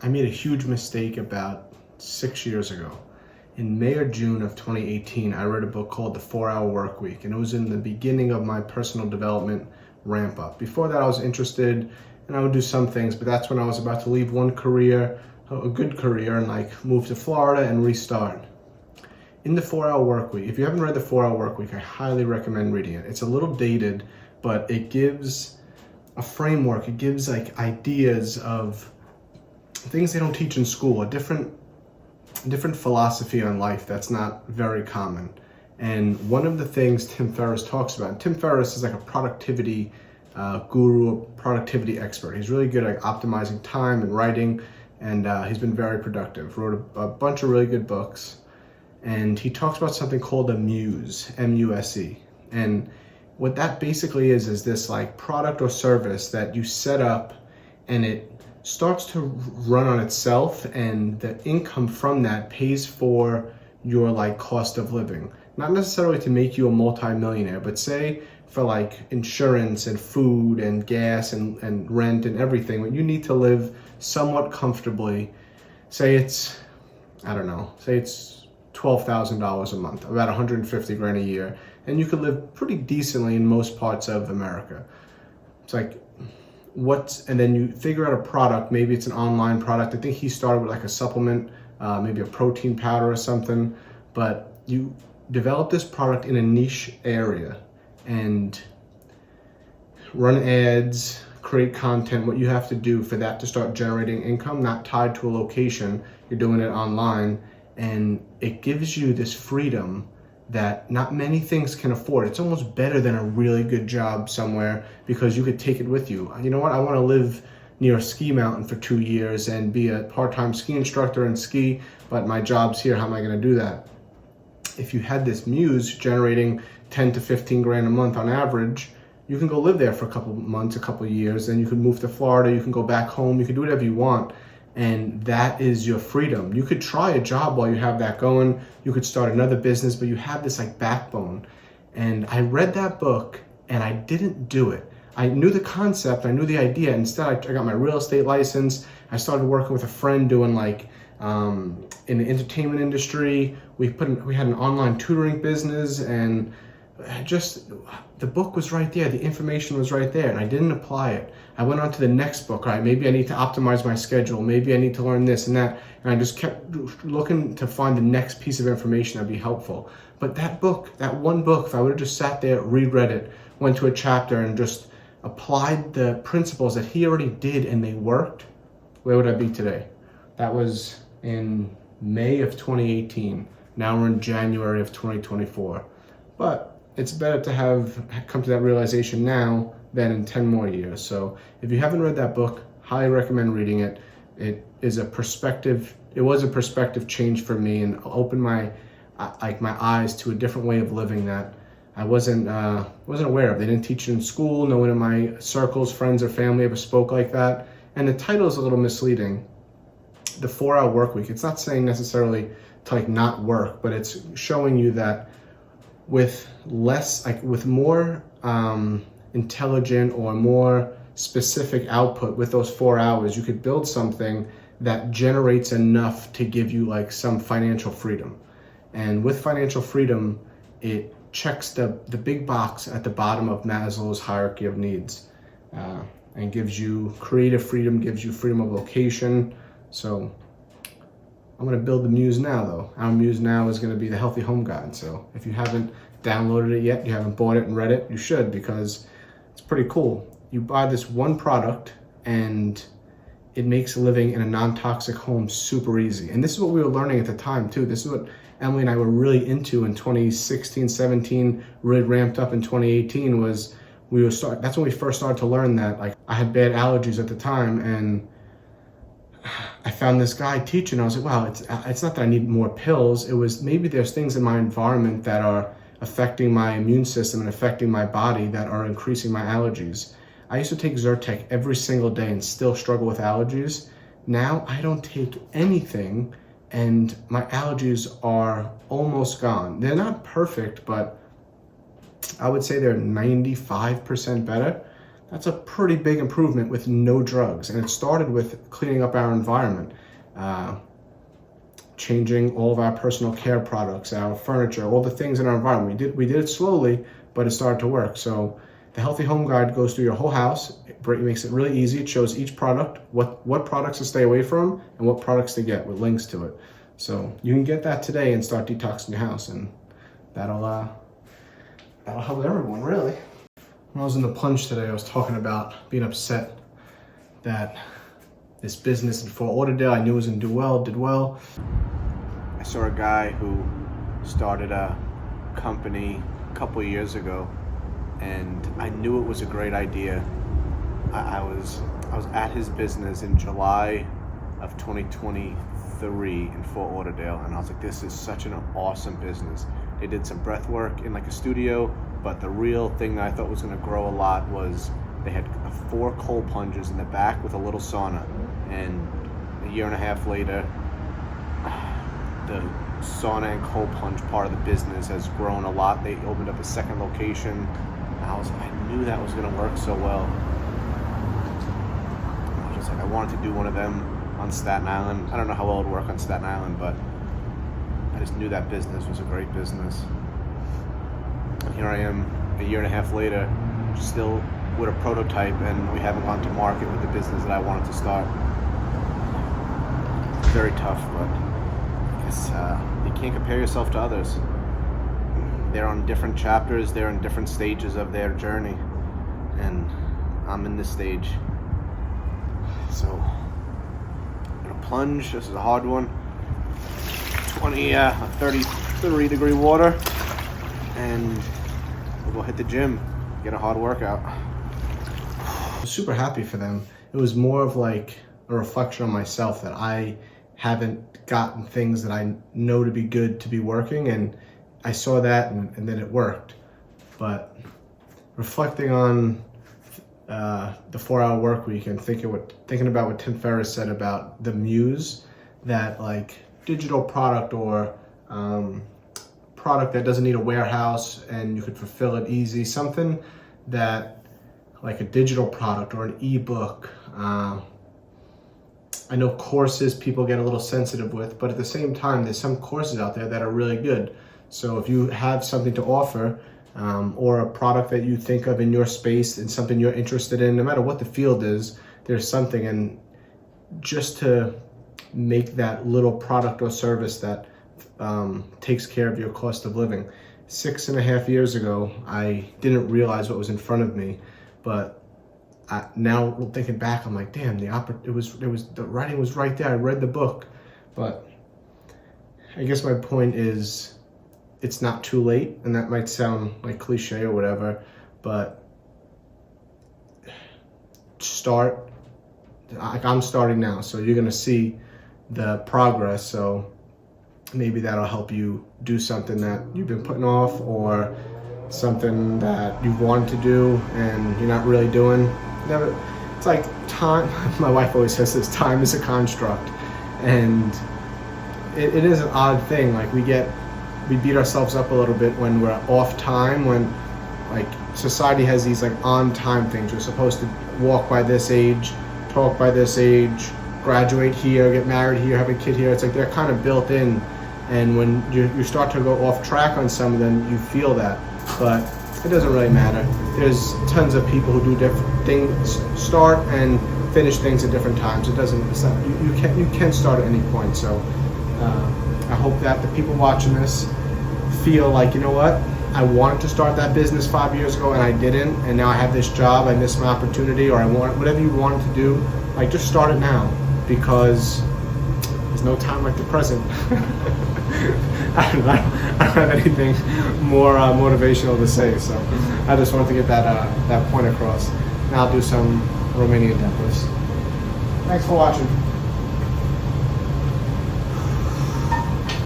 I made a huge mistake about 6 years ago. In May or June of 2018, I read a book called The 4-Hour Workweek, and it was in the beginning of my personal development ramp up. Before that, I was interested and I would do some things, but that's when I was about to leave one career, a good career, and move to Florida and restart. In The 4-Hour Workweek, if you haven't read The 4-Hour Workweek, I highly recommend reading it. It's a little dated, but it gives a framework. It gives ideas of things they don't teach in school, a different philosophy on life that's not very common. And one of the things Tim Ferriss talks about, Tim Ferriss is like a productivity guru, a productivity expert. He's really good at optimizing time and writing, and he's been very productive. Wrote a bunch of really good books, and he talks about something called a muse, M-U-S-E. And what that basically is this product or service that you set up and it starts to run on itself, and the income from that pays for your cost of living. Not necessarily to make you a multi-millionaire, but say for insurance and food and gas and rent and everything, when you need to live somewhat comfortably, say it's $12,000 a month, about 150 grand a year, and you could live pretty decently in most parts of America. It's and then you figure out a product, maybe it's an online product. I think he started with a supplement, maybe a protein powder or something, but you develop this product in a niche area and run ads, create content, what you have to do for that to start generating income, not tied to a location. You're doing it online, and it gives you this freedom that not many things can afford. It's almost better than a really good job somewhere because you could take it with you. You know what? I want to live near a ski mountain for 2 years and be a part-time ski instructor and ski, but my job's here. How am I going to do that? If you had this muse generating 10 to 15 grand a month on average, you can go live there for a couple months, a couple years, and you can move to Florida, you can go back home, you can do whatever you want. And that is your freedom. You could try a job while you have that going. You could start another business, but you have this backbone. And I read that book and I didn't do it. I knew the concept, I knew the idea. Instead, I got my real estate license. I started working with a friend doing in the entertainment industry. We had an online tutoring business, and the book was right there, the information was right there, and I didn't apply it. I went on to the next book. All right, maybe I need to optimize my schedule, maybe I need to learn this and that, and I just kept looking to find the next piece of information that'd be helpful. But that one book, if I would have just sat there, reread it, went to a chapter and just applied the principles that he already did and they worked, where would I be today? That was in May of 2018. Now we're in January of 2024. But it's better to have come to that realization now than in 10 more years. So if you haven't read that book, highly recommend reading it. It was a perspective change for me, and opened my eyes to a different way of living that I wasn't aware of. They didn't teach it in school. No one in my circles, friends or family ever spoke like that. And the title is a little misleading. The 4-Hour Workweek. It's not saying necessarily to not work, but it's showing you that with more intelligent or more specific output with those 4 hours, you could build something that generates enough to give you some financial freedom. And with financial freedom, it checks the big box at the bottom of Maslow's hierarchy of needs, and gives you creative freedom, gives you freedom of location. So I'm going to build the muse now, though. Our muse now is going to be the Healthy Home Guide. So if you haven't downloaded it yet, you haven't bought it and read it, you should, because it's pretty cool. You buy this one product and it makes living in a non-toxic home super easy. And this is what we were learning at the time too. This is what Emily and I were really into in 2016, 17, really ramped up in 2018 was that's when we first started to learn that I had bad allergies at the time, and I found this guy teaching. I was like, wow, it's not that I need more pills. It was maybe there's things in my environment that are affecting my immune system and affecting my body that are increasing my allergies. I used to take Zyrtec every single day and still struggle with allergies. Now I don't take anything and my allergies are almost gone. They're not perfect, but I would say they're 95% better. That's a pretty big improvement with no drugs. And it started with cleaning up our environment, changing all of our personal care products, our furniture, all the things in our environment. We did it slowly, but it started to work. So the Healthy Home Guide goes through your whole house. It makes it really easy. It shows each product, what products to stay away from and what products to get with links to it. So you can get that today and start detoxing your house, and that'll help everyone, really. When I was in the plunge today, I was talking about being upset that this business in Fort Lauderdale, I knew was gonna do well, did well. I saw a guy who started a company a couple of years ago, and I knew it was a great idea. I was at his business in July of 2023 in Fort Lauderdale, and I was like, this is such an awesome business. They did some breath work in like a studio, but the real thing that I thought was going to grow a lot was they had 4 cold plunges in the back with a little sauna. And a year and a half later, the sauna and cold plunge part of the business has grown a lot. They opened up a second location. I knew that was going to work so well. I was just like, I wanted to do one of them on Staten Island. I don't know how well it would work on Staten Island, but I just knew that business was a great business. And here I am a year and a half later, still with a prototype, and we haven't gone to market with the business that I wanted to start. Very tough, but I guess you can't compare yourself to others. They're on different chapters, they're in different stages of their journey, and I'm in this stage. So, I'm gonna plunge. This is a hard one. 33 degree water, and we'll go hit the gym, get a hard workout. I was super happy for them. It was more of like a reflection on myself that I haven't gotten things that I know to be good to be working, and I saw that and then it worked. But reflecting on the 4-hour work week and thinking about what Tim Ferriss said about the muse, that like digital product or product that doesn't need a warehouse and you could fulfill it easy, something that like a digital product or an ebook. I know courses people get a little sensitive with, but at the same time, there's some courses out there that are really good. So if you have something to offer, or a product that you think of in your space and something you're interested in, no matter what the field is, there's something. And just to make that little product or service that takes care of your cost of living. 6.5 years ago, I didn't realize what was in front of me, but now thinking back, I'm like, damn, the writing was right there. I read the book, but I guess my point is, it's not too late, and that might sound like cliche or whatever, but start. Like I'm starting now, so you're gonna see the progress. So maybe that'll help you do something that you've been putting off, or something that you've wanted to do and you're not really doing. It's like time. My wife always says this: time is a construct, and it is an odd thing. Like we beat ourselves up a little bit when we're off time, when like society has these like on time things. You're supposed to walk by this age, talk by this age, graduate here, get married here, have a kid here. It's like they're kind of built in, and when you start to go off track on some of them, you feel that. But it doesn't really matter. There's tons of people who do different things, start and finish things at different times. You can start at any point. So I hope that the people watching this feel like, you know what, I wanted to start that business 5 years ago and I didn't, and now I have this job, I missed my opportunity, or I want whatever you wanted to do, like just start it now, because there's no time like the present. I don't have anything more motivational to say, so I just wanted to get that point across. Now I'll do some Romanian deadlifts. Thanks for watching.